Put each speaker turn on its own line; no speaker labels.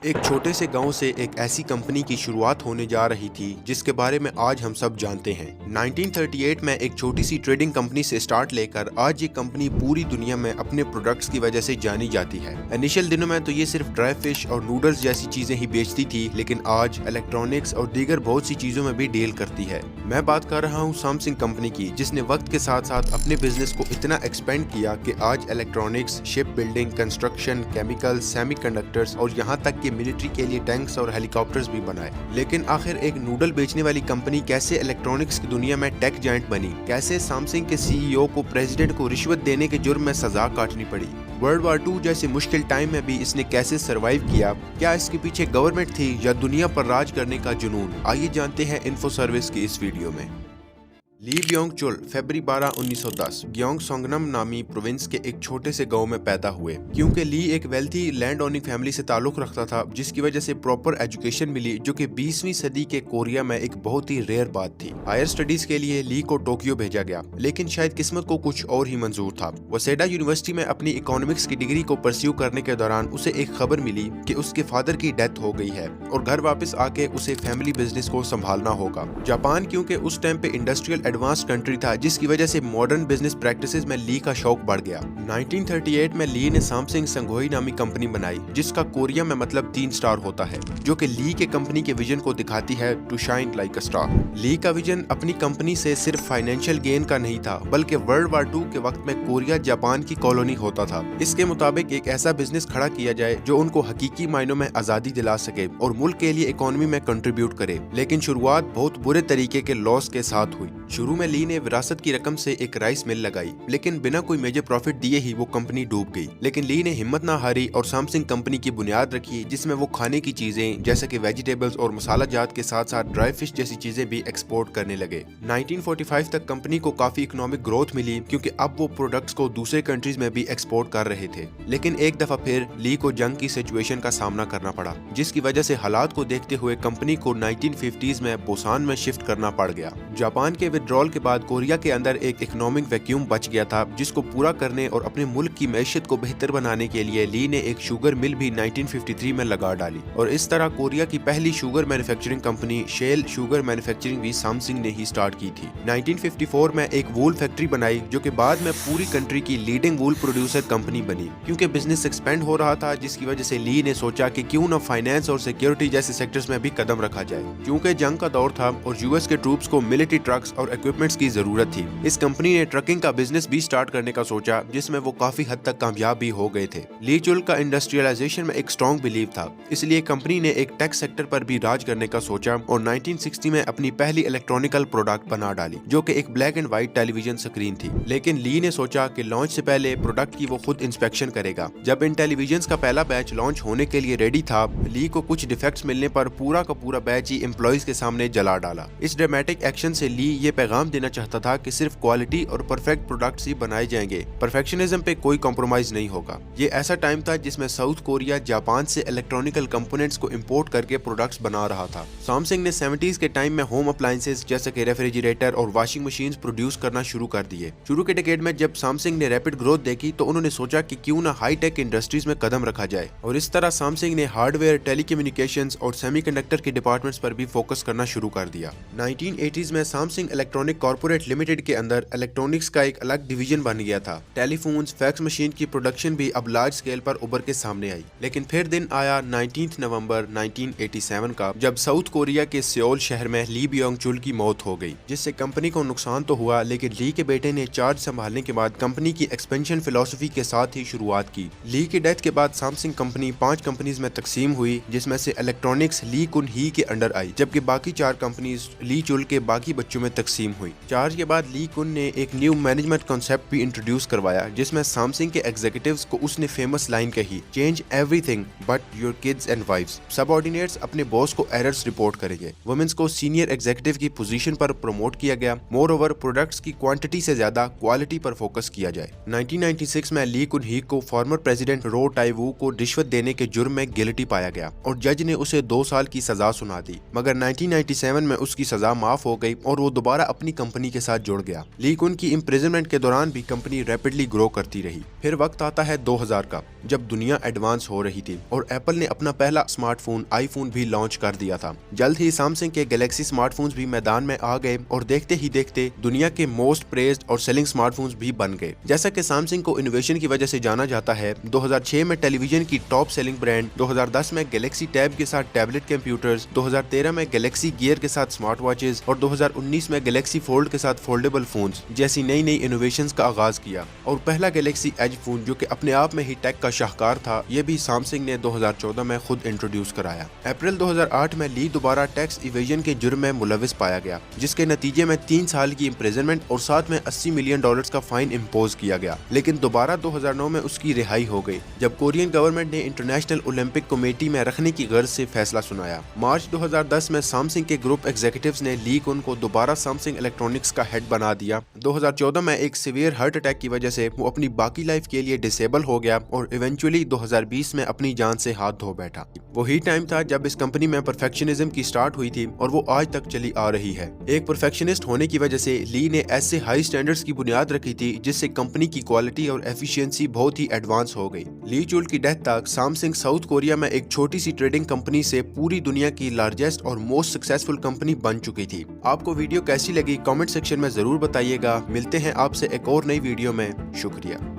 एक छोटे से गांव से एक ऐसी कंपनी की शुरुआत होने जा रही थी जिसके बारे में आज हम सब जानते हैं। 1938 में एक छोटी सी ट्रेडिंग कंपनी से स्टार्ट लेकर आज ये कंपनी पूरी दुनिया में अपने प्रोडक्ट्स की वजह से जानी जाती है। इनिशियल दिनों में तो ये सिर्फ ड्राई फिश और नूडल्स जैसी चीजें ही बेचती थी, लेकिन आज इलेक्ट्रॉनिक्स और दीगर बहुत सी चीजों में भी डील करती है। मैं बात कर रहा हूँ सैमसंग कंपनी की, जिसने वक्त के साथ साथ अपने बिजनेस को इतना एक्सपेंड किया कि आज electronics, ship building, construction, chemical, semiconductors और यहाँ तक कि मिलिट्री के लिए टैंक्स और हेलीकॉप्टर्स भी बनाए। लेकिन आखिर एक नूडल बेचने वाली कंपनी कैसे इलेक्ट्रॉनिक्स की दुनिया में टेक जायंट बनी? कैसे सैमसंग के सीईओ को प्रेसिडेंट को रिश्वत देने के जुर्म में सजा काटनी पड़ी? वर्ल्ड वार 2 जैसे मुश्किल टाइम में भी इसने कैसे सरवाइव किया? क्या इसके पीछे गवर्नमेंट थी या दुनिया पर राज करने का जुनून? आइए जानते हैं इन्फो सर्विस की इस वीडियो में। ली ब्योंग चुल फरवरी 12, 1910 ग्योंगसोंगनम नामी प्रोविंस के एक छोटे से गांव में पैदा हुए। क्योंकि ली एक वेल्थी लैंड ओनिंग फैमिली से ताल्लुक रखता था, जिसकी वजह से प्रॉपर एजुकेशन मिली, जो कि 20वीं सदी के कोरिया में एक बहुत ही रेयर बात थी। हायर स्टडीज के लिए ली को टोक्यो भेजा गया, लेकिन शायद किस्मत को कुछ और ही मंजूर था। वसेडा यूनिवर्सिटी में अपनी इकोनॉमिक्स की डिग्री को परस्यू करने के दौरान उसे एक खबर मिली कि उसके फादर की डेथ हो गई है और घर वापस आके उसे फैमिली बिजनेस को संभालना होगा। जापान क्योंकि उस टाइम पे इंडस्ट्रियल एडवांस कंट्री था, जिसकी वजह से मॉडर्न बिजनेस प्रैक्टिसेस में ली का शौक बढ़ गया। 1938 में ली ने सैमसंग संगोई नामी कंपनी बनाई, जिसका कोरिया में मतलब 3 स्टार होता है, जो कि ली के कंपनी के विजन को दिखाती है, to shine like a star. Lee का विजन अपनी कंपनी से सिर्फ फाइनेंशियल गेन का नहीं था, बल्कि वर्ल्ड वार 2 के वक्त में कोरिया जापान की कॉलोनी होता था। इसके मुताबिक एक ऐसा बिजनेस खड़ा किया जाए जो उनको हकीकी मायनों में आजादी दिला सके और मुल्क के लिए इकोनॉमी में कंट्रीब्यूट करे। लेकिन शुरुआत बहुत बुरे तरीके के लॉस के साथ हुई। शुरू में ली ने विरासत की रकम से एक राइस मिल लगाई, लेकिन बिना कोई मेजर प्रॉफिट दिए ही वो कंपनी डूब गई। लेकिन ली ने हिम्मत ना हारी और सैमसंग कंपनी की बुनियाद रखी, जिसमें वो खाने की चीजें जैसे कि वेजिटेबल्स और मसाला जात के साथ साथ ड्राई फिश जैसी चीजें भी एक्सपोर्ट करने लगे। 1945 तक कंपनी को काफी इकोनॉमिक ग्रोथ मिली, क्योंकि अब वो प्रोडक्ट्स को दूसरे कंट्रीज में भी एक्सपोर्ट कर रहे थे। लेकिन एक दफा फिर ली को जंग की सिचुएशन का सामना करना पड़ा, जिसकी वजह से हालात को देखते हुए कंपनी को 1950s में बुसान में शिफ्ट करना पड़ गया। जापान के विड्रॉल के बाद कोरिया के अंदर एक इकोनॉमिक वैक्यूम बच गया था, जिसको पूरा करने और अपने मुल्क की मैशियत को बेहतर बनाने के लिए ली ने एक शुगर मिल भी 1953 में लगा डाली और इस तरह कोरिया की पहली sugar manufacturing company Cheil sugar manufacturing भी सैमसंग ने ही स्टार्ट की थी। 1954 में एक वूल फैक्ट्री बनाई, जो कि बाद में पूरी कंट्री की लीडिंग वूल प्रोड्यूसर कंपनी बनी। क्योंकि बिजनेस एक्सपेंड हो रहा था, जिसकी वजह से ली ने सोचा कि क्यों न फाइनेंस और सिक्योरिटी जैसे सेक्टर्स में भी कदम रखा जाए। क्योंकि जंग का दौर था और यूएस के ट्रूप्स को मिलिट्री ट्रक्स और इक्विपमेंट्स की जरूरत थी, इस कंपनी ने ट्रकिंग का बिजनेस भी स्टार्ट करने का सोचा, जिसमें वो काफी हद तक कामयाब भी हो गए थे। ली चुल का इंडस्ट्रियलाइजेशन में एक स्ट्रॉन्ग बिलीव था, इसलिए कंपनी ने एक टेक सेक्टर पर भी राज करने का सोचा और 1960 में अपनी पहली इलेक्ट्रॉनिकल प्रोडक्ट बना डाली, जो कि एक black and white television screen थी। लेकिन ली ने सोचा कि लॉन्च से पहले प्रोडक्ट की वो खुद इंस्पेक्शन करेगा। जब इन टेलीविजन का पहला बैच लॉन्च होने के लिए रेडी था, ली को कुछ डिफेक्ट्स मिलने पर पूरा का पूरा बैच ही एम्प्लॉइज के सामने जला डाला। इस ड्रामेटिक एक्शन से ली ये पैगाम देना चाहता था कि सिर्फ क्वालिटी और परफेक्ट प्रोडक्ट्स ही बनाए जाएंगे, परफेक्शनिज्म पे कोई कॉम्प्रोमाइज नहीं होगा। ये ऐसा टाइम था जिसमें साउथ कोरिया जापान से इलेक्ट्रॉनिकल कंपोनेंट्स को इंपोर्ट करके प्रोडक्ट्स बना रहा था। सैमसंग ने 70s के टाइम में होम अप्लायंसेस जैसे कि रेफ्रिजरेटर और वॉशिंग मशीन्स प्रोड्यूस करना शुरू कर दिए। शुरू के डिकेड में जब सैमसंग ने रैपिड ग्रोथ देखी, तो उन्होंने सोचा कि क्यों ना हाई टेक इंडस्ट्रीज में कदम रखा जाए और इस तरह सैमसंग ने हार्डवेयर, टेलीकम्युनिकेशंस और सेमीकंडक्टर के डिपार्टमेंट्स पर भी फोकस करना शुरू कर दिया। 1980s में सैमसंग इलेक्ट्रॉनिक कॉर्पोरेट लिमिटेड के अंदर इलेक्ट्रॉनिक्स का एक अलग डिवीजन बन गया था। टेलीफोन्स, फैक्स मशीन की प्रोडक्शन भी अब लार्ज स्केल पर उभर के सामने आई। लेकिन फिर दिन आया 19 नवंबर 1987 का, जब साउथ कोरिया के सियोल शहर में ली ब्योंग चुल की मौत हो गई, जिससे कंपनी को नुकसान तो हुआ, लेकिन ली के बेटे ने चार्ज संभालने के बाद कंपनी की एक्सपेंशन फिलॉसफी के साथ ही शुरुआत की। ली की डेथ के बाद सैमसंग कंपनी 5 कंपनीज में तकसीम हुई, जिसमें से इलेक्ट्रॉनिक्स ली कुन ही के अंडर आई, जबकि बाकी 4 कंपनीज ली चुल के बाकी बच्चों में तकसीम हुई। चार्ज के बाद ली कुन ने एक न्यू मैनेजमेंट कॉन्सेप्ट भी इंट्रोड्यूस करवाया, जिसमें सैमसंग के एग्जीक्यूटिव्स को उसने फेमस लाइन कही, change everything but your kids and wifes. Subordinates अपने बॉस को एरर्स रिपोर्ट करेंगे। वुमेन्स को सीनियर एग्जीक्यूटिव की पोजीशन पर प्रमोट किया गया। मोर ओवर प्रोडक्ट्स की क्वांटिटी से ज्यादा क्वालिटी पर फोकस किया जाए। 1996 में ली कुन ही को फॉर्मर प्रेसिडेंट रो टाई वू को रिश्वत देने के जुर्म में गिल्टी पाया गया और जज ने उसे 2 साल की सजा सुना दी, मगर 1997 में उसकी सजा माफ हो गई और वो दोबारा अपनी कंपनी के साथ जुड़ गया। ली कुन की इम्प्रिजनमेंट के दौरान भी कंपनी रैपिडली ग्रो करती रही। फिर वक्त आता है 2000 का, जब दुनिया एडवांस हो रही थी और एप्पल ने अपना पहला स्मार्टफोन आईफोन भी लॉन्च कर दिया था। जल्द ही सैमसंग के गैलेक्सी स्मार्टफोन्स भी मैदान में आ गए और देखते ही देखते दुनिया के मोस्ट प्रेज्ड और सेलिंग स्मार्टफोन्स भी बन गए। जैसा कि सैमसंग को इनोवेशन की वजह से जाना जाता है, 2006 में टेलीविजन की टॉप सेलिंग ब्रांड, 2010 में गैलेक्सी टैब के साथ टैबलेट कंप्यूटर्स, 2013 में गैलेक्सी गियर के साथ स्मार्ट वॉचेस और 2019 में गैलेक्सी फोल्ड के साथ फोल्डेबल फोन्स जैसी नई नई इनोवेशंस का आगाज किया। और पहला गैलेक्सी एज फोन, जो कि अपने आप में ही टेक का शाहकार था, यह भी सैमसंग ने 2014 में खुद इंट्रोड्यूस कराया। अप्रैल 2008 में ली दोबारा टैक्स इवेजन के जुर्म में मुलविस पाया गया, जिसके नतीजे में 3 साल की इम्प्रिजनमेंट और साथ में $80 मिलियन का फाइन इम्पोज किया गया। लेकिन दोबारा 2009 में उसकी रिहाई हो गई, जब कोरियन गवर्नमेंट ने इंटरनेशनल ओलंपिक कमेटी में रखने की गर्ज से फैसला सुनाया। मार्च 2010 में सैमसंग के ग्रुप एग्जीक्यूटिव्स ने ली कुन को दोबारा सैमसंग इलेक्ट्रॉनिक्स का हेड बना दिया। 2014 में एक सीवियर हार्ट अटैक की वजह से वो अपनी बाकी लाइफ के लिए डिसेबल हो गया और इवेंचुअली 2020 में अपनी जान से हाथ धो बैठा। वही टाइम था जब इस कंपनी में परफेक्शनिज्म की स्टार्ट हुई थी और वो आज तक चली आ रही है। एक परफेक्शनिस्ट होने की वजह से ली ने ऐसे हाई स्टैंडर्ड्स की बुनियाद रखी थी जिससे कंपनी की क्वालिटी और एफिशिएंसी बहुत ही एडवांस हो गई। ली चुल की डेथ तक सैमसंग साउथ कोरिया में एक छोटी सी ट्रेडिंग कंपनी से पूरी दुनिया की लार्जेस्ट और मोस्ट सक्सेसफुल कंपनी बन चुकी थी। आपको वीडियो कैसी लगी कमेंट सेक्शन में जरूर बताइएगा। मिलते हैं आपसे एक और नई वीडियो में। शुक्रिया।